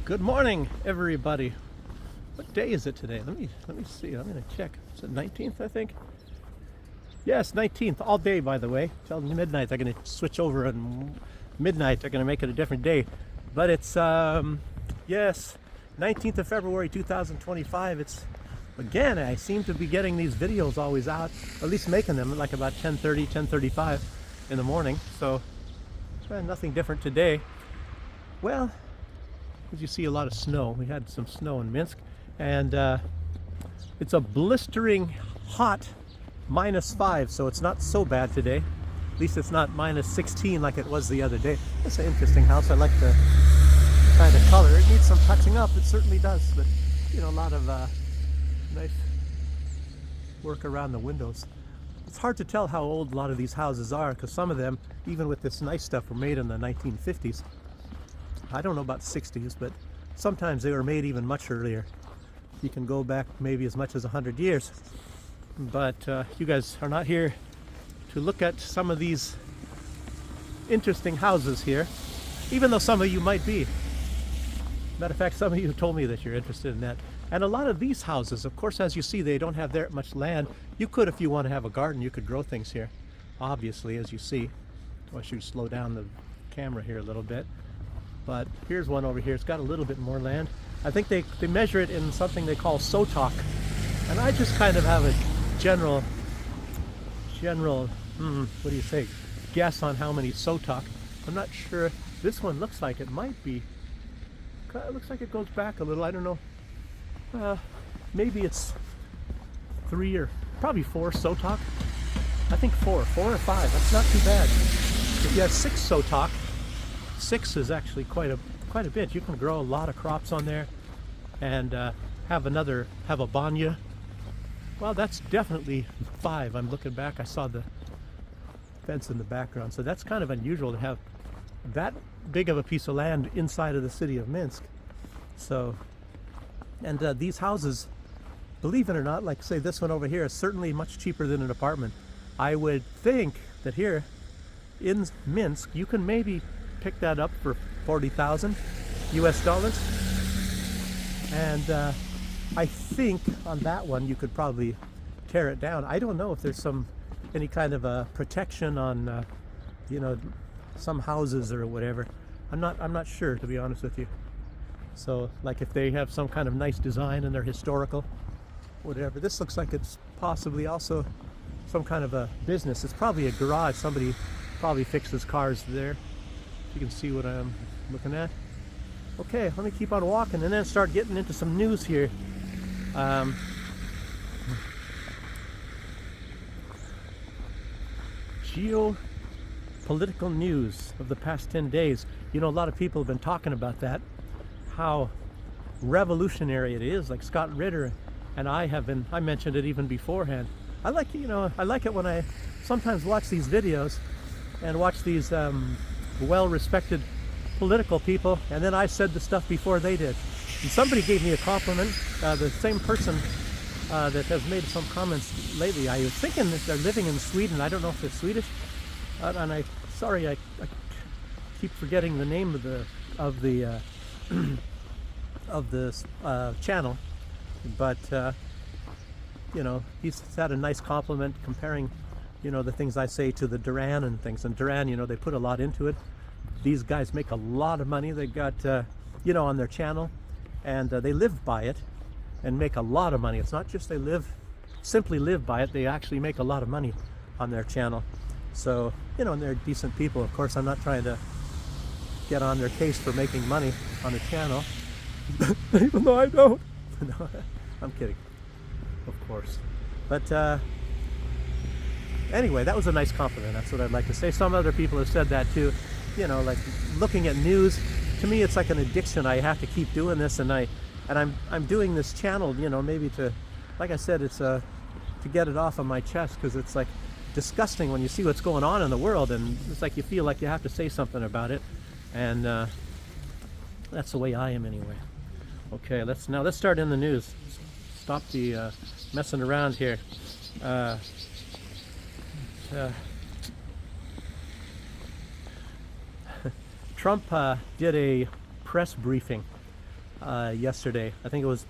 Good morning, everybody. What day is it today? Let me see. I'm gonna check. Is it 19th? I think. Yes, 19th. All day, by the way. Till midnight. They're gonna switch over, and midnight they're gonna make it a different day. But it's yes, 19th of February 2025. It's again. I seem to be getting these videos always out. At least making them like about 10:30, 10:35 in the morning. So nothing different today. Well, as you see, a lot of snow. We had some snow in Minsk, and it's a blistering hot -5, so it's not so bad today. At least it's not -16 like it was the other day. It's an interesting house. I like the kind of color. It needs some touching up. It certainly does, but you know, a lot of nice work around the windows. It's hard to tell how old a lot of these houses are, because some of them, even with this nice stuff, were made in the 1950s. I don't know about 60s, but sometimes they were made even much earlier. You can go back maybe as much as 100 years. But you guys are not here to look at some of these interesting houses here, even though some of you might be. Matter of fact, some of you told me that you're interested in that. And a lot of these houses, of course, as you see, they don't have that much land. You could, if you want to have a garden, you could grow things here, obviously, as you see. I should slow down the camera here a little bit. But here's one over here. It's got a little bit more land. I think they measure it in something they call sotok. And I just kind of have a general, what do you say, guess on how many sotok. I'm not sure. This one looks like it might be. It looks like it goes back a little. I don't know. Maybe it's 3 or probably 4 sotok. I think 4 or 5. That's not too bad. If you have 6 sotok, 6 is actually quite a bit. You can grow a lot of crops on there, and have a banya. Well, that's definitely 5. I'm looking back. I saw the fence in the background, so that's kind of unusual to have that big of a piece of land inside of the city of Minsk. So, and these houses, believe it or not, like say this one over here, is certainly much cheaper than an apartment. I would think that here in Minsk you can maybe pick that up for 40,000 US dollars, and I think on that one you could probably tear it down. I don't know if there's any kind of a protection on you know, some houses or whatever. I'm not sure, to be honest with you. So like if they have some kind of nice design and they're historical, whatever. This looks like it's possibly also some kind of a business. It's probably a garage. Somebody probably fixes cars there. You can see what I'm looking at. Okay, let me keep on walking and then start getting into some news here. Geopolitical news of the past 10 days. You know, a lot of people have been talking about that, how revolutionary it is. Like Scott Ritter and I mentioned it even beforehand. I like it when I sometimes watch these videos and watch these well-respected political people, and then I said the stuff before they did. And somebody gave me a compliment, the same person that has made some comments lately. I was thinking that they're living in Sweden. I don't know if they're Swedish, and I keep forgetting the name of the channel, but you know, he's had a nice compliment comparing, you know, the things I say to the Duran and things. And Duran, you know, they put a lot into it. These guys make a lot of money. They got, you know, on their channel, and they live by it and make a lot of money. It's not just they simply live by it. They actually make a lot of money on their channel. So, you know, and they're decent people. Of course, I'm not trying to get on their case for making money on the channel, even though I don't. No, I'm kidding, of course. But anyway, that was a nice compliment. That's what I'd like to say. Some other people have said that too. You know, like looking at news, to me it's like an addiction. I have to keep doing this, and I'm doing this channel, you know, maybe to, like I said, it's to get it off of my chest, because it's like disgusting when you see what's going on in the world, and it's like you feel like you have to say something about it, and that's the way I am anyway. Okay, let's start in the news. Stop the messing around here. Trump did a press briefing yesterday. I think it was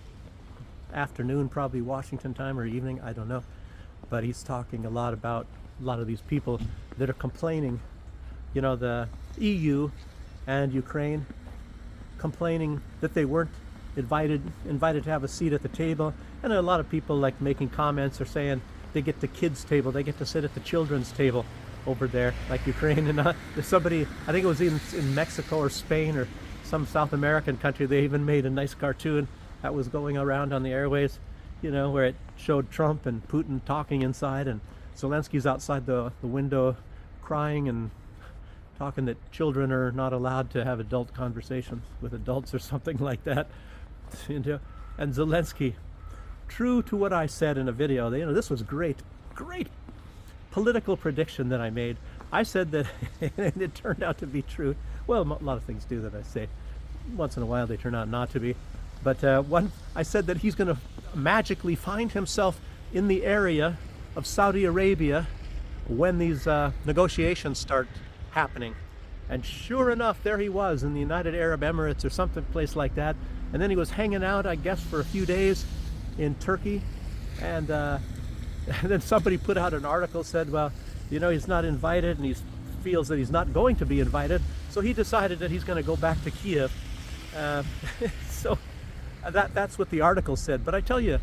afternoon, probably Washington time, or evening, I don't know. But he's talking a lot about a lot of these people that are complaining, you know, the EU and Ukraine complaining that they weren't invited to have a seat at the table. And a lot of people like making comments or saying they get the kids table, they get to sit at the children's table over there, like Ukraine. And there's somebody, I think it was in Mexico or Spain or some South American country, they even made a nice cartoon that was going around on the airways, you know, where it showed Trump and Putin talking inside, and Zelensky's outside the window crying and talking that children are not allowed to have adult conversations with adults or something like that. You know? And Zelensky, true to what I said in a video, you know, this was great political prediction that I made. I said that, and it turned out to be true. Well, a lot of things do that I say. Once in a while they turn out not to be. But I said that he's going to magically find himself in the area of Saudi Arabia when these negotiations start happening. And sure enough, there he was in the United Arab Emirates or something place like that. And then he was hanging out, I guess, for a few days in Turkey. And then somebody put out an article, said, well, you know, he's not invited, and he feels that he's not going to be invited. So he decided that he's going to go back to Kiev. So that's what the article said. But I tell you,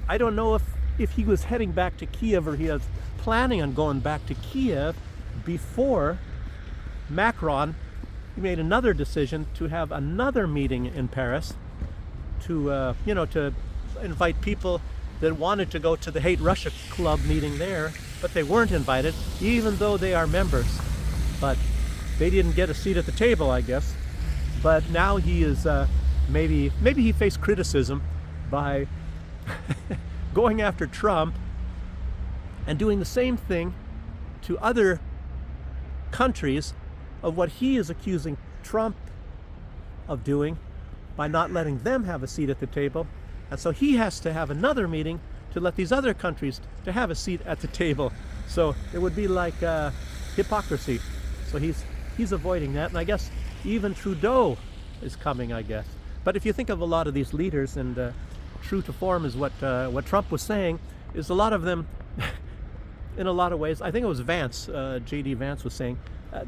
I don't know if he was heading back to Kiev or he was planning on going back to Kiev before Macron made another decision to have another meeting in Paris to, you know, to invite people that wanted to go to the Hate Russia Club meeting there, but they weren't invited, even though they are members. But they didn't get a seat at the table, I guess. But now he is, maybe he faced criticism by going after Trump and doing the same thing to other countries of what he is accusing Trump of doing by not letting them have a seat at the table. And so he has to have another meeting to let these other countries to have a seat at the table. So it would be like hypocrisy. So he's avoiding that. And I guess even Trudeau is coming, I guess. But if you think of a lot of these leaders, and true to form is what Trump was saying, is a lot of them, in a lot of ways, I think it was Vance, J.D. Vance was saying,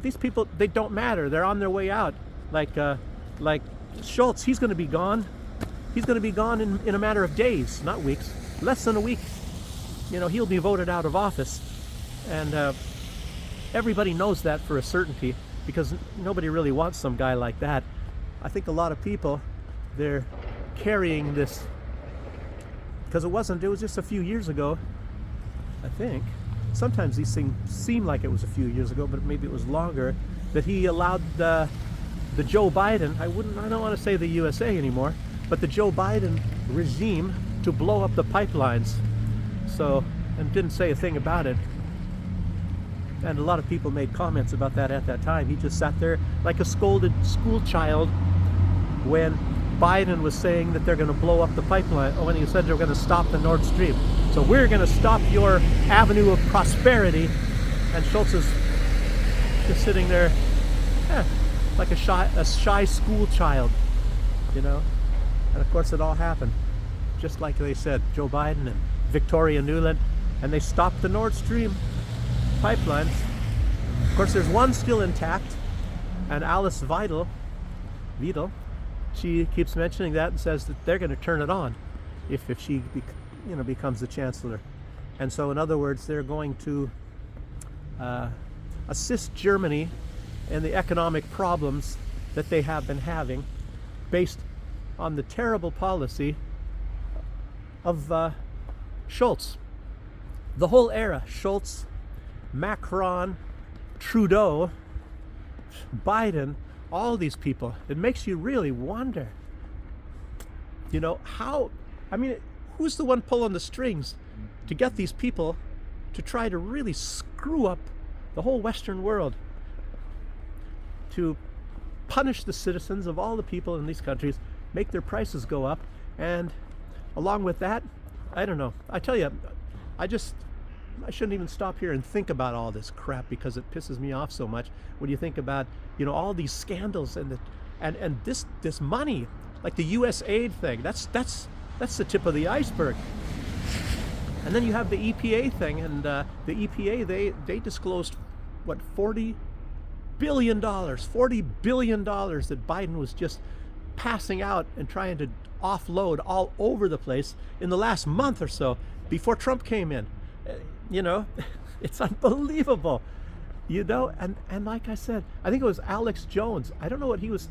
these people, they don't matter. They're on their way out. Like Schultz, he's going to be gone. He's going to be gone in a matter of days, not weeks, less than a week. You know, he'll be voted out of office. And everybody knows that for a certainty, because nobody really wants some guy like that. I think a lot of people, they're carrying this, because it was just a few years ago, I think. Sometimes these things seem like it was a few years ago, but maybe it was longer, that he allowed the Joe Biden, I don't want to say the USA anymore, but the Joe Biden regime to blow up the pipelines. So, and didn't say a thing about it. And a lot of people made comments about that at that time. He just sat there like a scolded school child when Biden was saying that they're going to blow up the pipeline, when he said they're going to stop the Nord Stream. So we're going to stop your avenue of prosperity. And Schultz is just sitting there, like a shy school child, you know. And of course it all happened, just like they said, Joe Biden and Victoria Nuland, and they stopped the Nord Stream pipelines. Of course, there's one still intact, and Alice Weidel, she keeps mentioning that and says that they're going to turn it on if she becomes the chancellor. And so, in other words, they're going to assist Germany in the economic problems that they have been having, based on the terrible policy of Schultz. The whole era, Schultz, Macron, Trudeau, Biden, all these people, it makes you really wonder, you know, who's the one pulling the strings to get these people to try to really screw up the whole Western world, to punish the citizens of all the people in these countries, make their prices go up, and along with that, I don't know. I tell you, I shouldn't even stop here and think about all this crap, because it pisses me off so much when you think about, you know, all these scandals and this money like the U.S. aid thing. That's the tip of the iceberg. And then you have the EPA thing, and the EPA, they disclosed what, $40 billion that Biden was just passing out and trying to offload all over the place in the last month or so before Trump came in. You know, it's unbelievable. You know, and like I said, I think it was Alex Jones. I don't know what he was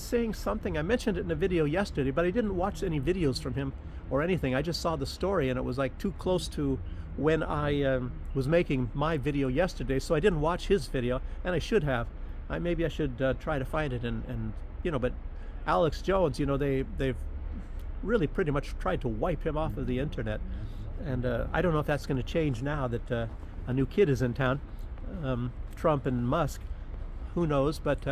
saying something. I mentioned it in a video yesterday, but I didn't watch any videos from him or anything. I just saw the story, and it was like too close to when I was making my video yesterday, so I didn't watch his video, and I should have. Maybe I should try to find it, and you know, but Alex Jones, you know, they've really pretty much tried to wipe him off of the internet, and I don't know if that's going to change now that a new kid is in town, Trump and Musk. Who knows? But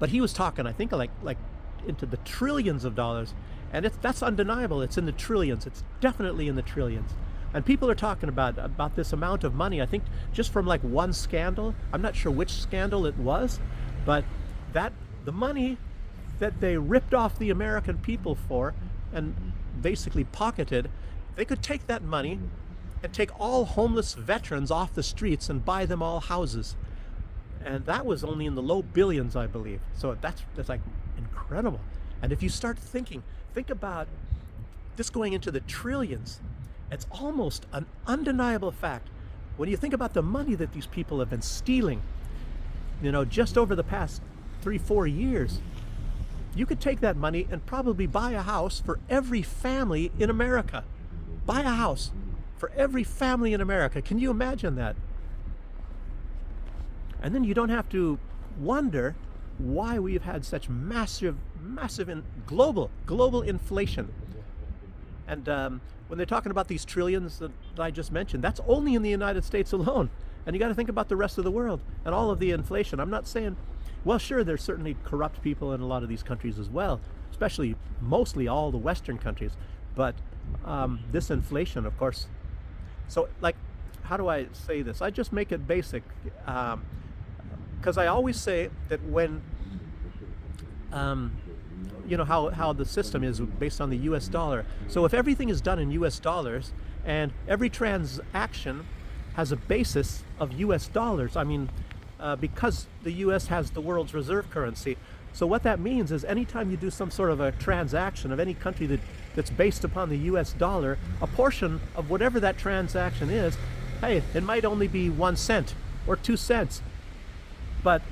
he was talking, I think, like into the trillions of dollars, and that's undeniable. It's in the trillions. It's definitely in the trillions. And people are talking about this amount of money, I think, just from like one scandal. I'm not sure which scandal it was, but the money that they ripped off the American people for and basically pocketed, they could take that money and take all homeless veterans off the streets and buy them all houses. And that was only in the low billions, I believe. So that's like incredible. And if you start think about this going into the trillions, it's almost an undeniable fact. When you think about the money that these people have been stealing, you know, just over the past 3-4 years, you could take that money and probably buy a house for every family in America. Buy a house for every family in America. Can you imagine that? And then you don't have to wonder why we've had such massive global inflation. And when they're talking about these trillions that I just mentioned, that's only in the United States alone. And you got to think about the rest of the world and all of the inflation. I'm not saying, well, sure, there's certainly corrupt people in a lot of these countries as well, especially mostly all the Western countries. But this inflation, of course. So, like, how do I say this? I just make it basic. Because I always say that when, you know, how the system is based on the US dollar. So if everything is done in US dollars and every transaction has a basis of US dollars, I mean, because the US has the world's reserve currency. So what that means is anytime you do some sort of a transaction of any country that's based upon the US dollar, a portion of whatever that transaction is, hey, it might only be 1 cent or 2 cents, but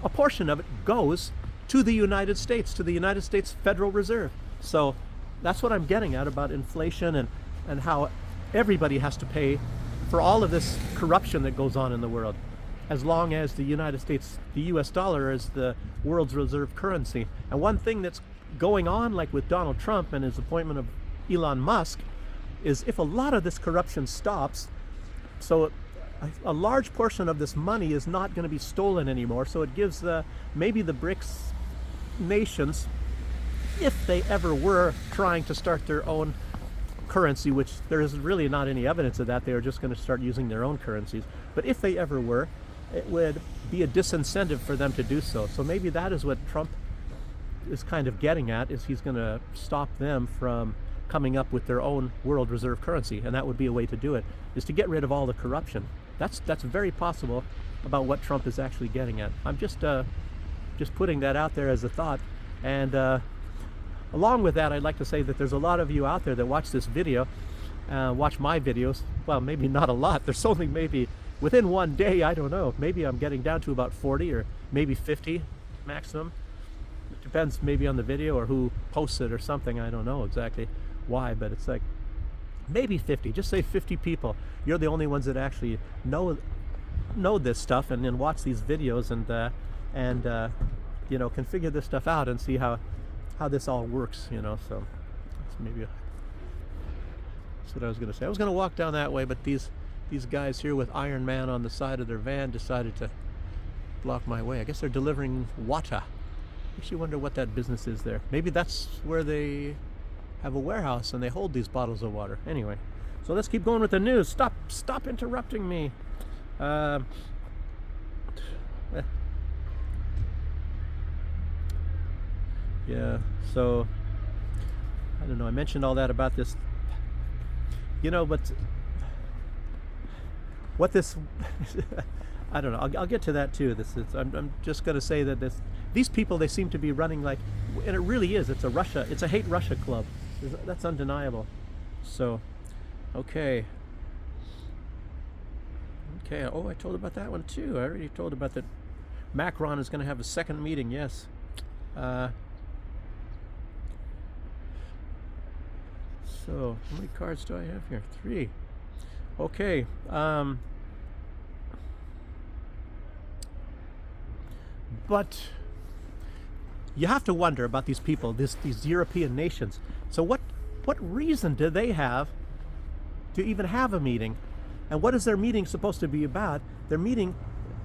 a portion of it goes to the United States, to the United States Federal Reserve. So that's what I'm getting at about inflation and how everybody has to pay for all of this corruption that goes on in the world, as long as the United States, the US dollar is the world's reserve currency. And one thing that's going on, like with Donald Trump and his appointment of Elon Musk, is if a lot of this corruption stops, so a large portion of this money is not going to be stolen anymore. So it gives maybe the BRICS nations, if they ever were trying to start their own currency, which there is really not any evidence of that, they are just going to start using their own currencies. But if they ever were, it would be a disincentive for them to do so. So maybe that is what Trump is kind of getting at, is he's going to stop them from coming up with their own world reserve currency. And that would be a way to do it, is to get rid of all the corruption. That's very possible about what Trump is actually getting at. I'm just putting that out there as a thought. And along with that, I'd like to say that there's a lot of you out there that watch this video, watch my videos. Well, maybe not a lot. There's only maybe within one day, I don't know. Maybe I'm getting down to about 40 or maybe 50 maximum. It depends maybe on the video or who posts it or something. I don't know exactly why, but it's like maybe 50. Just say 50 people. You're the only ones that actually know this stuff and then watch these videos and you know, can figure this stuff out and see how this all works, you know. So that's that's what I was going to say. I was going to walk down that way, but these guys here with Iron Man on the side of their van decided to block my way. I guess they're delivering water. Makes you wonder what that business is there. Maybe that's where they have a warehouse and they hold these bottles of water. Anyway, so let's keep going with the news. Stop interrupting me. Yeah. So I don't know. I mentioned all that about this. But what this I don't know. I'll get to that too. This is I'm just going to say that these people, they seem to be running like, and it really is. It's a hate Russia club. That's undeniable. So, okay. Okay. Oh, I told about that one too. I already told about that. Macron is going to have a second meeting. Yes. Uh, so how many cards do I have here? 3. Okay. But you have to wonder about these people, these European nations. So what reason do they have to even have a meeting? And what is their meeting supposed to be about? Their meeting,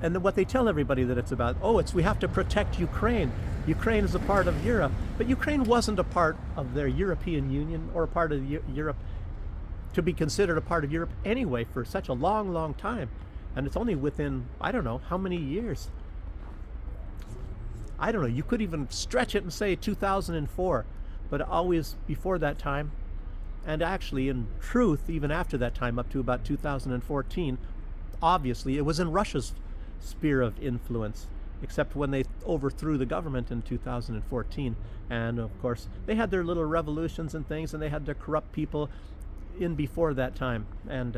and then what they tell everybody that it's about, we have to protect Ukraine. Ukraine is a part of Europe. But Ukraine wasn't a part of their European Union or a part of Europe to be considered a part of Europe anyway for such a long, long time. And it's only within, I don't know, how many years. I don't know, you could even stretch it and say 2004, but always before that time, and actually in truth, even after that time, up to about 2014, obviously it was in Russia's sphere of influence, except when they overthrew the government in 2014. And of course, they had their little revolutions and things, and they had their corrupt people in before that time. And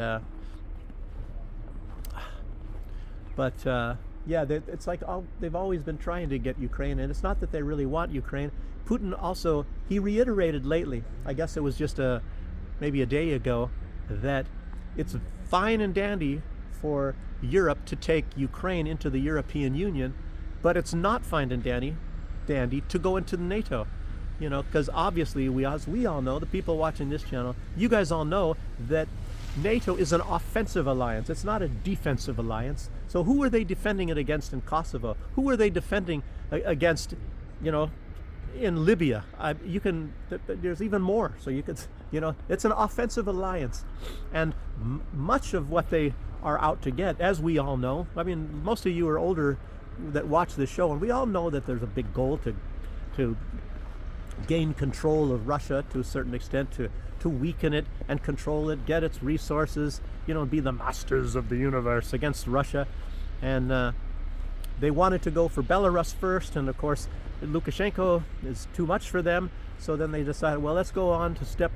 yeah, it's like they've always been trying to get Ukraine, and it's not that they really want Ukraine. Putin also, he reiterated lately, I guess it was just maybe a day ago, that it's fine and dandy for Europe to take Ukraine into the European Union, but it's not fine and dandy to go into NATO. Because obviously, as we all know, the people watching this channel, you guys all know that NATO is an offensive alliance. It's not a defensive alliance. So who are they defending it against in Kosovo? Who are they defending against, in Libya? There's even more. So it's an offensive alliance. And much of what they are out to get, as we all know, I mean, most of you are older that watch this show, and we all know that there's a big goal to gain control of Russia to a certain extent, to weaken it and control it, get its resources, be the masters of the universe against Russia. And they wanted to go for Belarus first, and of course Lukashenko is too much for them. So then they decided, well, let's go on to step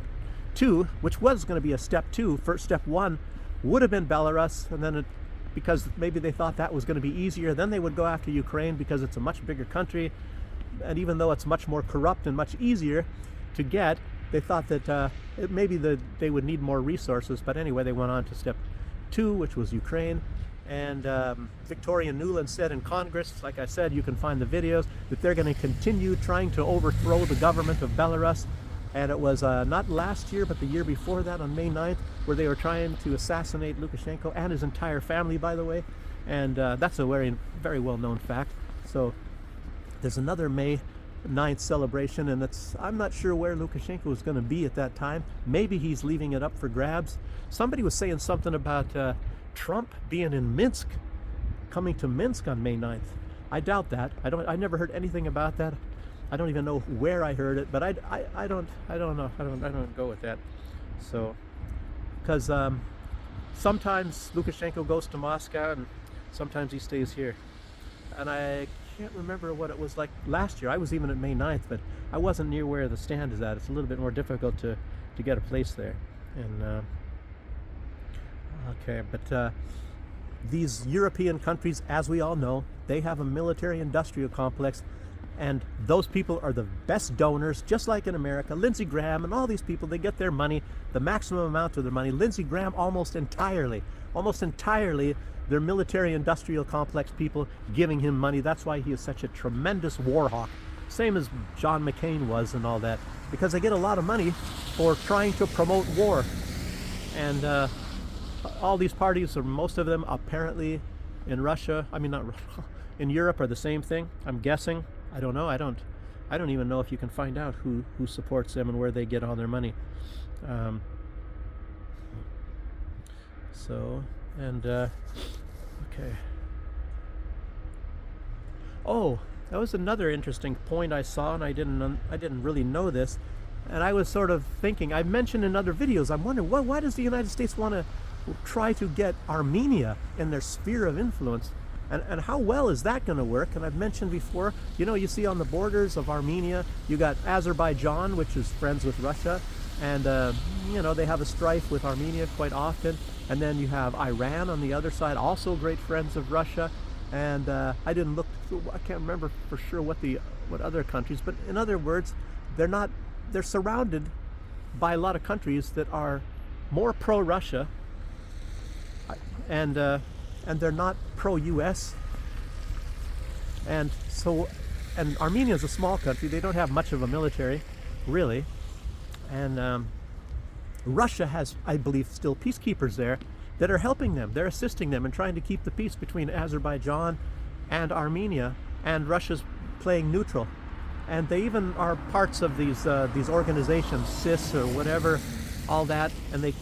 2, which was going to be a step 2. First, step 1 would have been Belarus, and then because maybe they thought that was going to be easier, then they would go after Ukraine because it's a much bigger country. And even though it's much more corrupt and much easier to get, they thought that maybe they would need more resources. But anyway, they went on to step 2, which was Ukraine. And Victoria Nuland said in Congress, like I said, you can find the videos, that they're going to continue trying to overthrow the government of Belarus. And it was not last year, but the year before that, on May 9th, where they were trying to assassinate Lukashenko and his entire family, by the way. And that's a very, very well-known fact. So there's another May 9th celebration, and I'm not sure where Lukashenko is going to be at that time. Maybe he's leaving it up for grabs. Somebody was saying something about Trump being in Minsk, coming to Minsk on May 9th. I doubt that. I never heard anything about that. I don't even know where I heard it, but I don't know. I don't go with that. So, because sometimes Lukashenko goes to Moscow, and sometimes he stays here. And I can't remember what it was like last year. I was even at May 9th, but I wasn't near where the stand is at. It's a little bit more difficult to get a place there. And okay, but these European countries, as we all know, they have a military-industrial complex, and those people are the best donors, just like in America. Lindsey Graham and all these people, they get their money, the maximum amount of their money. Lindsey Graham almost entirely, their military-industrial complex people giving him money. That's why he is such a tremendous war hawk. Same as John McCain was and all that, because they get a lot of money for trying to promote war. And all these parties, or most of them apparently in Russia, in Europe, are the same thing, I'm guessing. I don't know. I don't even know if you can find out who supports them and where they get all their money. Okay. Oh, that was another interesting point I saw, and I didn't really know this, and I was sort of thinking. I mentioned in other videos. I'm wondering why does the United States want to try to get Armenia in their sphere of influence, and how well is that going to work? And I've mentioned before, you see on the borders of Armenia, you got Azerbaijan, which is friends with Russia, and they have a strife with Armenia quite often. And then you have Iran on the other side, also great friends of Russia. And I didn't look through, I can't remember for sure what other countries, but in other words, they're surrounded by a lot of countries that are more pro-Russia, and they're not pro-US. And Armenia is a small country. They don't have much of a military, really. And Russia has, I believe, still peacekeepers there that are helping them. They're assisting them and trying to keep the peace between Azerbaijan and Armenia, and Russia's playing neutral. And they even are parts of these organizations, CIS or whatever, all that. And they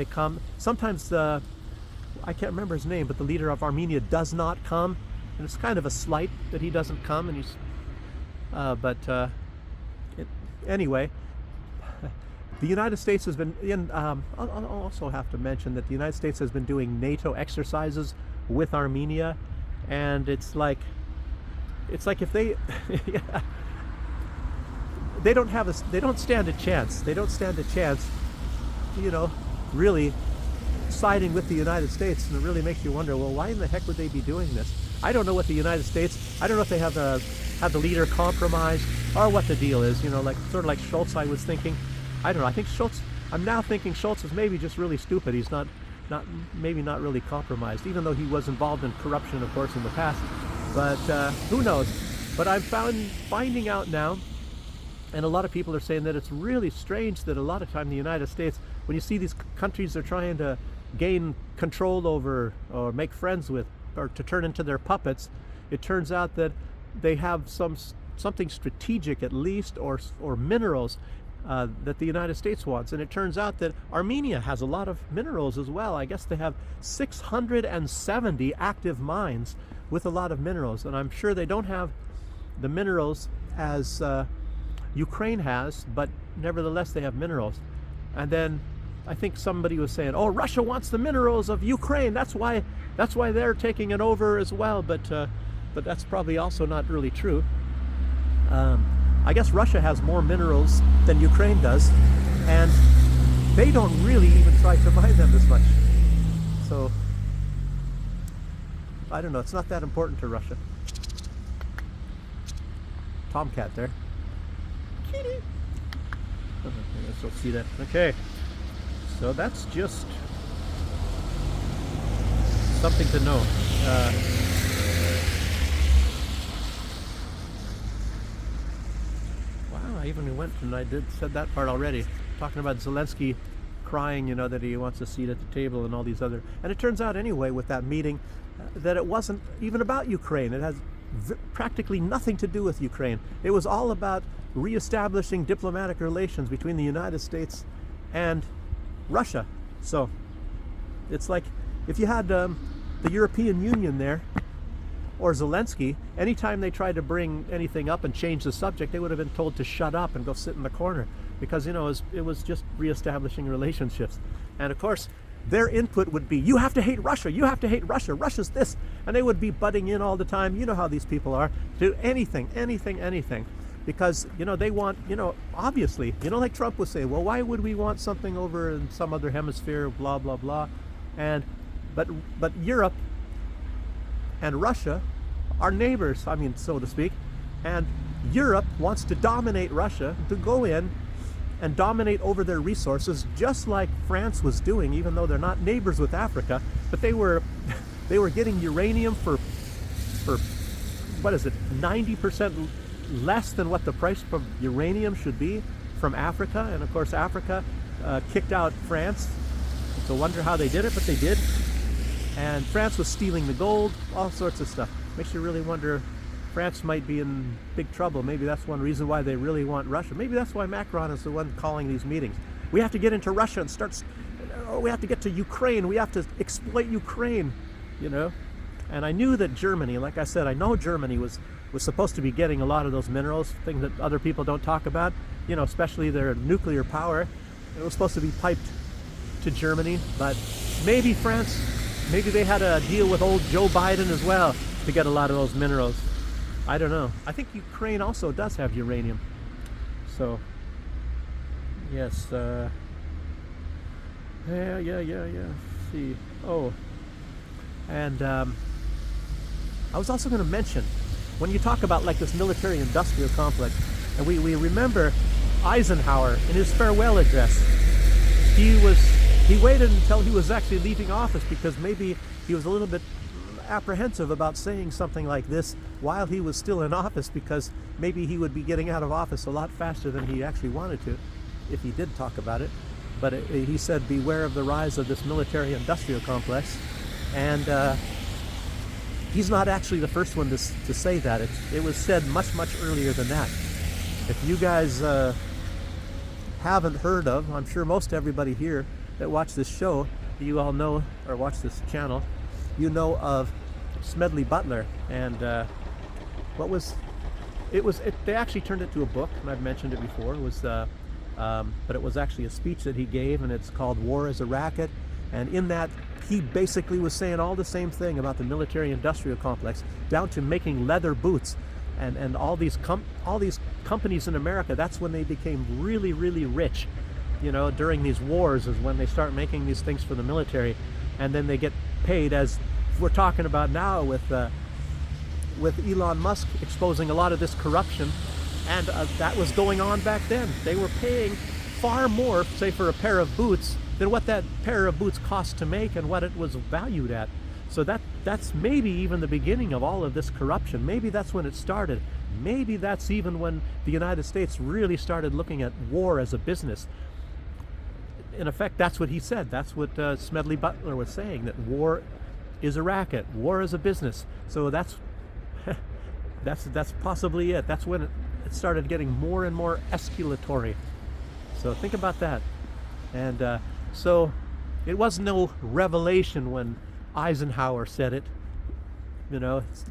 come. Sometimes I can't remember his name, but the leader of Armenia does not come, and it's kind of a slight that he doesn't come. And anyway. The United States has been I'll also have to mention that the United States has been doing NATO exercises with Armenia, and it's like if they they don't stand a chance. They don't stand a chance, really siding with the United States, and it really makes you wonder, well, why in the heck would they be doing this? I don't know what the United States. I don't know if they have the leader compromised or what the deal is. Sort of like Schultz, I was thinking. I don't know. I think I'm now thinking Schultz is maybe just really stupid. He's not really compromised, even though he was involved in corruption, of course, in the past. But who knows? But I'm finding out now, and a lot of people are saying that it's really strange that a lot of time the United States, when you see these countries are trying to gain control over or make friends with or to turn into their puppets, it turns out that they have something strategic at least, or minerals that the United States wants. And it turns out that Armenia has a lot of minerals as well. I guess they have 670 active mines with a lot of minerals, and I'm sure they don't have the minerals as Ukraine has, but nevertheless they have minerals. And then I think somebody was saying, oh, Russia wants the minerals of Ukraine, that's why they're taking it over as well, but that's probably also not really true. I guess Russia has more minerals than Ukraine does, and they don't really even try to mine them as much. So, I don't know, it's not that important to Russia. Tomcat there. Kitty! I guess you'll see that. Okay, so that's just something to know. I even went and I said that part already, talking about Zelensky crying, that he wants a seat at the table and all these other. And it turns out anyway with that meeting that it wasn't even about Ukraine. It has practically nothing to do with Ukraine. It was all about reestablishing diplomatic relations between the United States and Russia. So it's like if you had the European Union there, or Zelensky, anytime they tried to bring anything up and change the subject, they would have been told to shut up and go sit in the corner, because it was just reestablishing relationships. And of course their input would be, you have to hate Russia, you have to hate Russia, Russia's this, and they would be butting in all the time. You know how these people are, do anything, because they want, obviously, like Trump was saying, well, why would we want something over in some other hemisphere, blah blah blah. And but Europe and Russia are neighbors, so to speak, and Europe wants to dominate Russia, to go in and dominate over their resources, just like France was doing, even though they're not neighbors with Africa. But they were getting uranium for what is it, 90% less than what the price of uranium should be from Africa. And of course Africa kicked out France. It's a wonder how they did it, but they did. And France was stealing the gold, all sorts of stuff. Makes you really wonder, France might be in big trouble. Maybe that's one reason why they really want Russia. Maybe that's why Macron is the one calling these meetings. We have to get into Russia and we have to get to Ukraine. We have to exploit Ukraine, And I knew that Germany, like I said, I know Germany was was supposed to be getting a lot of those minerals, things that other people don't talk about, especially their nuclear power. It was supposed to be piped to Germany, but maybe France, maybe they had a deal with old Joe Biden as well to get a lot of those minerals. I don't know. I think Ukraine also does have uranium. So, yes, yeah. Let's see. Oh, and I was also going to mention, when you talk about like this military-industrial complex, and we remember Eisenhower in his farewell address, he waited until he was actually leaving office because maybe he was a little bit apprehensive about saying something like this while he was still in office, because maybe he would be getting out of office a lot faster than he actually wanted to if he did talk about it. But he said, beware of the rise of this military-industrial complex. And he's not actually the first one to say that. It was said much earlier than that. If you guys haven't heard of, I'm sure most everybody here that watch this show, you all know, or watch this channel, you know of Smedley Butler. And they actually turned it to a book, and I've mentioned it before. It was but it was actually a speech that he gave, and it's called War is a Racket. And in that, he basically was saying all the same thing about the military-industrial complex, down to making leather boots, and all these companies in America. That's when they became really rich. During these wars is when they start making these things for the military, and then they get paid, as we're talking about now with Elon Musk exposing a lot of this corruption. And that was going on back then. They were paying far more, say, for a pair of boots than what that pair of boots cost to make and what it was valued at. So that's maybe even the beginning of all of this corruption. Maybe that's when it started. Maybe that's even when the United States really started looking at war as a business. In effect, that's what he said. That's what Smedley Butler was saying, that war is a racket, war is a business. So that's possibly it. That's when it started getting more and more escalatory. So think about that. And so it was no revelation when Eisenhower said it.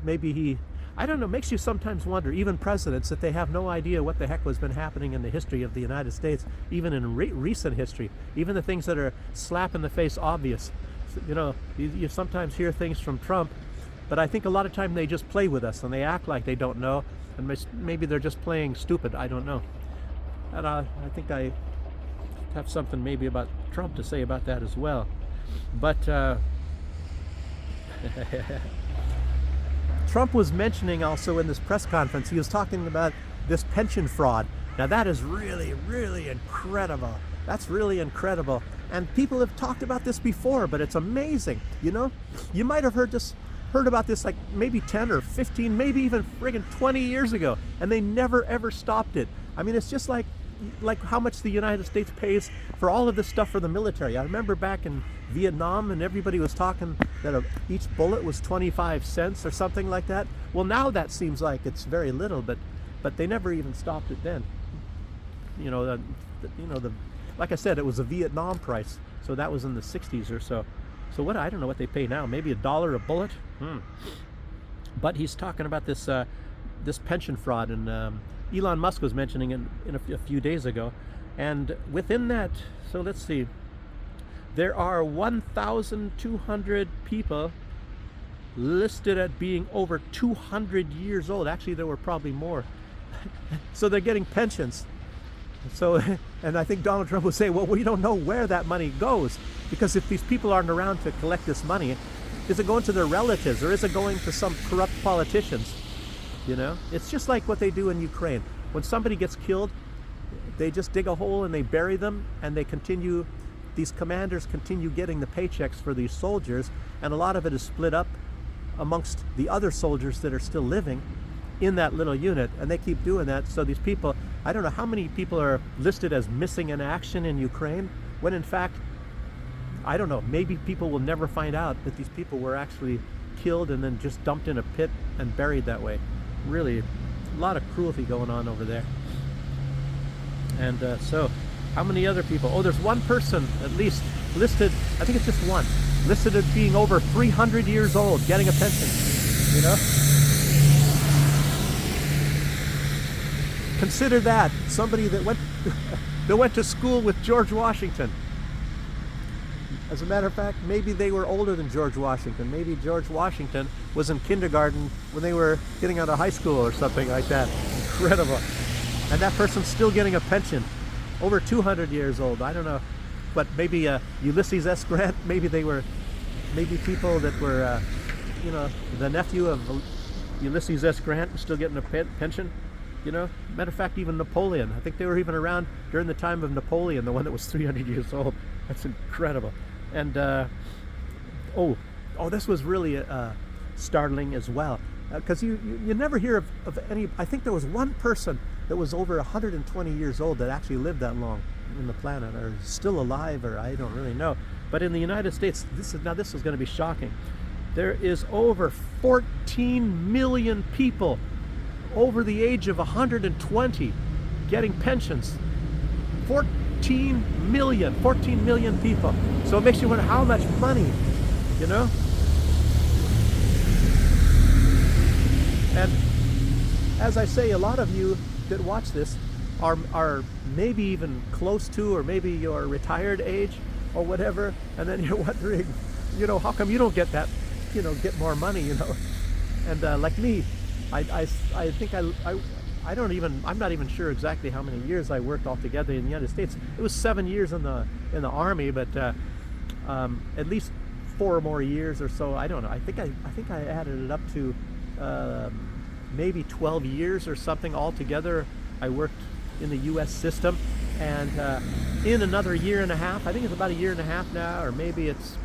Maybe I don't know, makes you sometimes wonder, even presidents, that they have no idea what the heck has been happening in the history of the United States, even in recent history, even the things that are slap in the face obvious. You sometimes hear things from Trump, but I think a lot of time they just play with us and they act like they don't know, and maybe they're just playing stupid. I don't know. And I think I have something maybe about Trump to say about that as well. But Trump was mentioning also in this press conference, he was talking about this pension fraud. Now that is really incredible. That's really incredible. And people have talked about this before, but it's amazing. You might have heard about this like maybe 10 or 15, maybe even friggin' 20 years ago, and they never ever stopped it. I mean, it's just like how much the United States pays for all of this stuff for the military. I remember back in Vietnam, and everybody was talking that each bullet was 25 cents or something like that. Well, now that seems like it's very little, but they never even stopped it then. Like I said, it was a Vietnam price, so that was in the 60s or so. So I don't know what they pay now, maybe $1 a bullet. But he's talking about this pension fraud, and Elon Musk was mentioning it a few days ago. And within that, so let's see, there are 1,200 people listed at being over 200 years old. Actually, there were probably more. So they're getting pensions. So, and I think Donald Trump would say, well, we don't know where that money goes, because if these people aren't around to collect this money, is it going to their relatives, or is it going to some corrupt politicians? It's just like what they do in Ukraine. When somebody gets killed, they just dig a hole and they bury them, and these commanders continue getting the paychecks for these soldiers, and a lot of it is split up amongst the other soldiers that are still living in that little unit, and they keep doing that. So these people, I don't know how many people are listed as missing in action in Ukraine, when in fact, I don't know, maybe people will never find out that these people were actually killed and then just dumped in a pit and buried that way. Really, a lot of cruelty going on over there. And so, how many other people? Oh, there's one person at least listed, I think it's just one, listed as being over 300 years old, getting a pension, Consider that somebody that went that went to school with George Washington. As a matter of fact, maybe they were older than George Washington. Maybe George Washington was in kindergarten when they were getting out of high school or something like that. Incredible. And that person's still getting a pension. Over 200 years old. I don't know. But maybe Ulysses S. Grant, maybe people that were, the nephew of Ulysses S. Grant was still getting a pension. Matter of fact, even Napoleon. I think they were even around during the time of Napoleon, the one that was 300 years old. That's incredible. And this was really startling as well, because you never hear of any. I think there was one person that was over 120 years old that actually lived that long in the planet, or still alive, or I don't really know. But in the United States, this is going to be shocking. There is over 14 million people over the age of 120 getting pensions. 14 million people. So it makes you wonder how much money, And as I say, a lot of you that watch this are maybe even close to, or maybe you're retired age or whatever, and then you're wondering, how come you don't get that, get more money, And like me, I think I'm not even sure exactly how many years I worked altogether in the United States. It was 7 years in the Army, but at least 4 more years or so. I don't know. I think I added it up to maybe 12 years or something altogether. I worked in the U.S. system, and in another year and a half. I think it's about a year and a half now, or maybe it's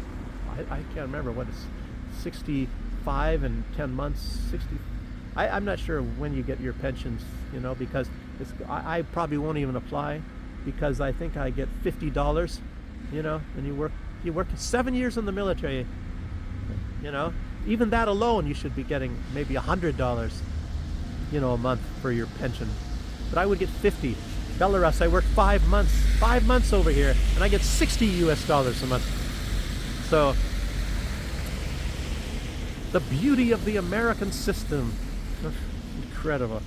I can't remember what it's 65 and 10 months. 60. I'm not sure when you get your pensions, because I probably won't even apply, because I think I get $50, and you work 7 years in the military, even that alone you should be getting maybe $100, a month for your pension. But I would get 50. Belarus, I worked 5 months over here, and I get $60 a month. So the beauty of the American system. Incredible.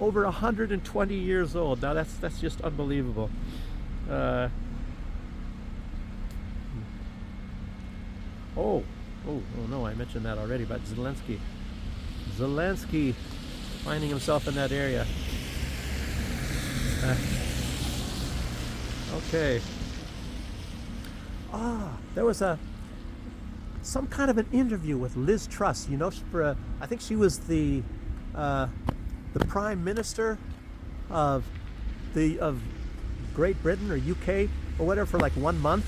Over 120 years old. Now that's just unbelievable. Oh no, I mentioned that already about Zelensky. Zelensky finding himself in that area. Okay. There was some kind of an interview with Liz Truss. I think she was the Prime Minister of Great Britain or UK or whatever for like 1 month,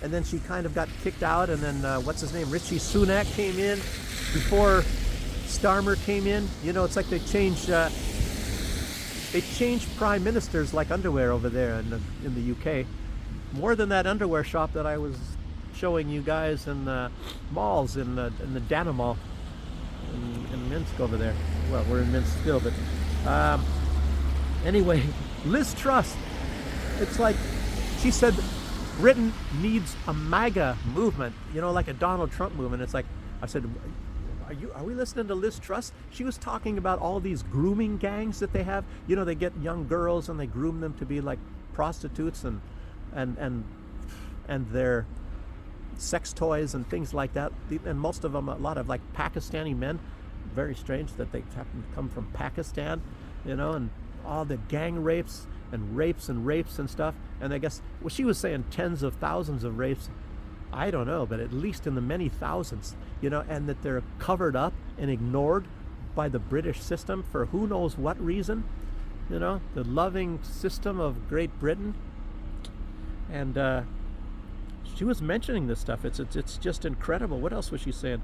and then she kind of got kicked out, and then what's his name, Rishi Sunak came in before Starmer came in. It's like they changed prime ministers like underwear over there in the UK. More than that underwear shop that I was showing you guys in the malls in the Dana Mall in Minsk over there. Well, we're in Minsk still, but anyway, Liz Truss. It's like she said, Britain needs a MAGA movement, like a Donald Trump movement. It's like I said, are we listening to Liz Truss? She was talking about all these grooming gangs that they have. They get young girls and they groom them to be like prostitutes and their sex toys and things like that. And most of them, a lot of like Pakistani men. Very strange that they happen to come from Pakistan, and all the gang rapes and stuff. And I guess, she was saying tens of thousands of rapes. I don't know, but at least in the many thousands, and that they're covered up and ignored by the British system for who knows what reason, the loving system of Great Britain. And she was mentioning this stuff. It's just incredible. What else was she saying?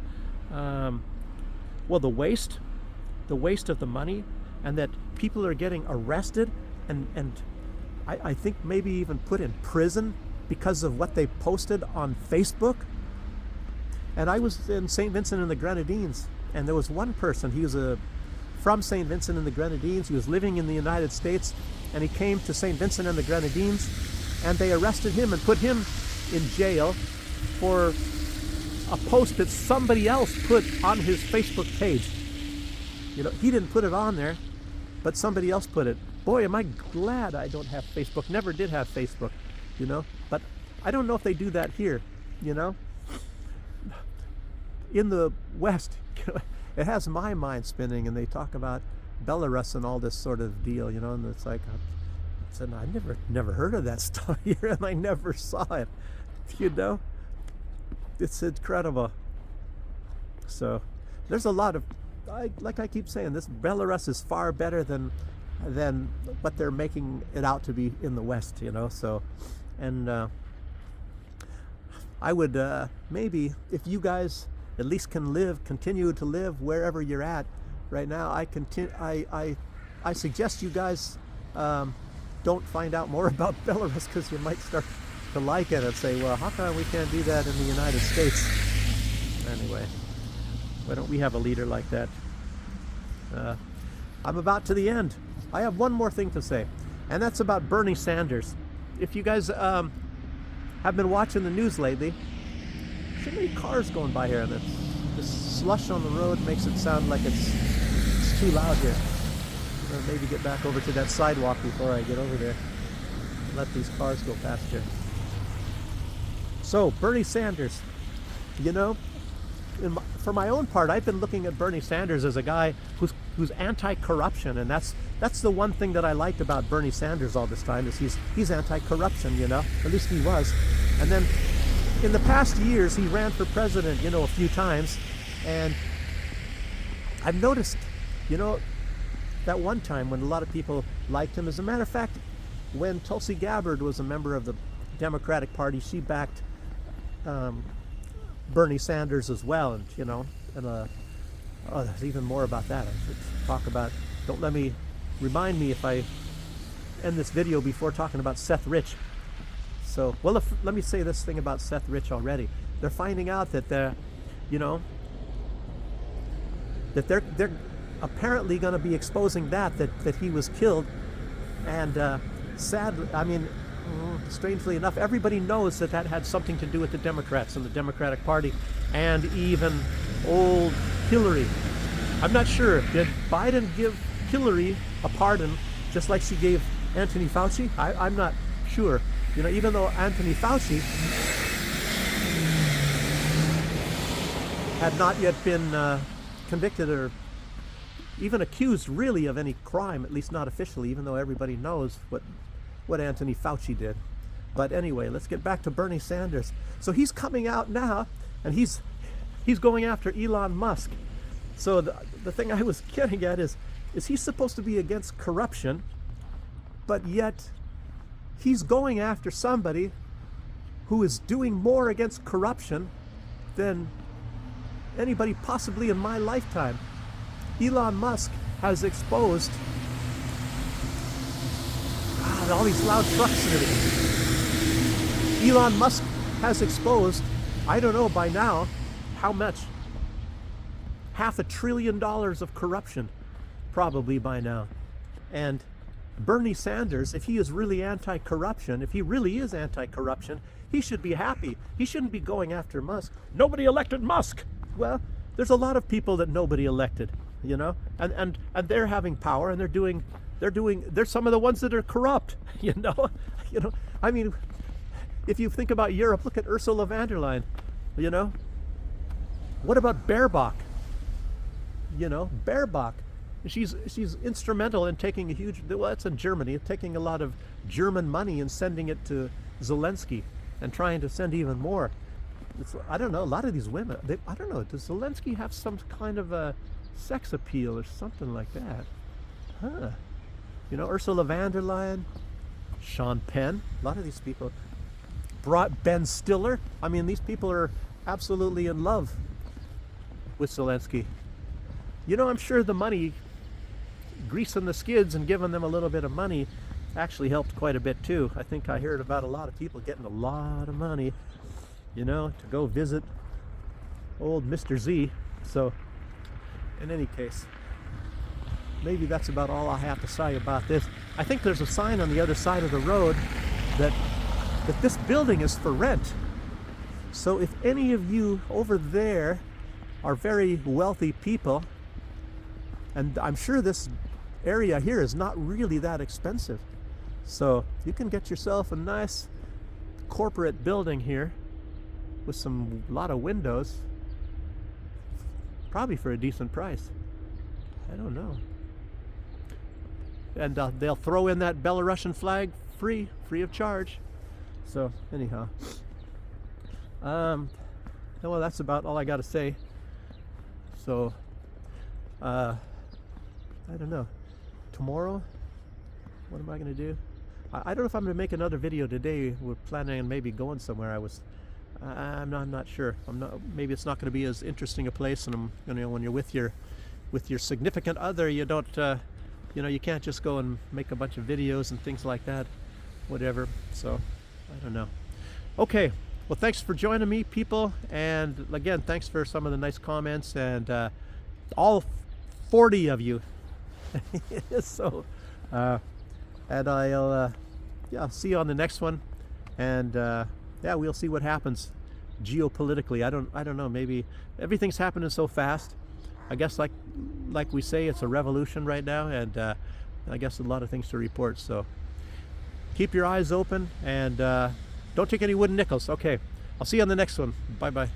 Well, the waste of the money, and that people are getting arrested and I think maybe even put in prison because of what they posted on Facebook. And I was in St. Vincent and the Grenadines, and there was one person, he was from St. Vincent and the Grenadines, he was living in the United States, and he came to St. Vincent and the Grenadines, and they arrested him and put him in jail for a post that somebody else put on his Facebook page. He didn't put it on there, but somebody else put it. Boy, am I glad I don't have Facebook. Never did have Facebook, you know. But I don't know if they do that here, you know. In the West, it has my mind spinning, and they talk about Belarus and all this sort of deal, you know, and it's like, I never heard of that stuff here, and I never saw it, you know. It's incredible. So there's a lot of, like I keep saying, this Belarus is far better than what they're making it out to be in the West, you know. So, and I would maybe, if you guys at least can continue to live wherever you're at right now, I suggest you guys don't find out more about Belarus, because you might start to like it and say, well, how come we can't do that in the United States? Anyway, why don't we have a leader like that? I'm about to the end. I have one more thing to say, and that's about Bernie Sanders. If you guys have been watching the news lately, so many cars going by here, and the slush on the road makes it sound like it's too loud here. I'll maybe get back over to that sidewalk before I get over there and let these cars go past here. So Bernie Sanders, you know, for my own part, I've been looking at Bernie Sanders as a guy who's anti-corruption, and that's the one thing that I liked about Bernie Sanders all this time, is he's anti-corruption, you know. At least he was. And then in the past years, he ran for president, you know, a few times, and I've noticed, you know, that one time when a lot of people liked him. As a matter of fact, when Tulsi Gabbard was a member of the Democratic Party, she backed Bernie Sanders as well, and you know, and there's even more about that. I should talk about. Remind me if I end this video before talking about Seth Rich. So, well, let me say this thing about Seth Rich already. They're finding out that they're apparently going to be exposing that he was killed, and sadly, I mean, strangely enough, everybody knows that had something to do with the Democrats and the Democratic Party, and even old Hillary. I'm not sure. Did Biden give Hillary a pardon just like she gave Anthony Fauci? I'm not sure. You know, even though Anthony Fauci had not yet been convicted or even accused really of any crime, at least not officially, even though everybody knows what Anthony Fauci did. But anyway, let's get back to Bernie Sanders. So he's coming out now, and he's going after Elon Musk. So the thing I was getting at is he's supposed to be against corruption, but yet he's going after somebody who is doing more against corruption than anybody possibly in my lifetime. Elon Musk has exposed all these loud trucks and everything. Elon Musk has exposed, I don't know by now, how much? $500 billion of corruption, probably by now. And Bernie Sanders, if he is really anti-corruption, if he really is anti-corruption, he should be happy. He shouldn't be going after Musk. Nobody elected Musk. Well, there's a lot of people that nobody elected, you know, and they're having power, and they're some of the ones that are corrupt, you know. I mean, if you think about Europe, look at Ursula von der Leyen, you know. What about Baerbock? You know, Baerbock. She's instrumental in taking that's in Germany, taking a lot of German money and sending it to Zelensky and trying to send even more. I don't know, a lot of these women, I don't know, does Zelensky have some kind of a sex appeal or something like that? Huh. You know, Ursula von der Leyen, Sean Penn, a lot of these people. Brought Ben Stiller. I mean, these people are absolutely in love with Zelensky. You know, I'm sure the money, greasing the skids and giving them a little bit of money, actually helped quite a bit too. I think I heard about a lot of people getting a lot of money, you know, to go visit old Mr. Z. So, in any case, maybe that's about all I have to say about this. I think there's a sign on the other side of the road that this building is for rent. So if any of you over there are very wealthy people, and I'm sure this area here is not really that expensive. So you can get yourself a nice corporate building here with some lot of windows, probably for a decent price. I don't know. And they'll throw in that Belarusian flag free of charge. So anyhow, well, that's about all I got to say. So I don't know. Tomorrow, what am I going to do? I don't know if I'm going to make another video today. We're planning on maybe going somewhere. I'm not sure. Maybe it's not going to be as interesting a place. And when you're with your significant other, you don't, you can't just go and make a bunch of videos and things like that, whatever. So I don't know. Okay. Well, thanks for joining me, people. And again, thanks for some of the nice comments, and all 40 of you. So, and I'll see you on the next one. And we'll see what happens geopolitically. I don't know. Maybe everything's happening so fast. I guess like we say, it's a revolution right now, and I guess a lot of things to report. So keep your eyes open, and don't take any wooden nickels. Okay, I'll see you on the next one. Bye bye.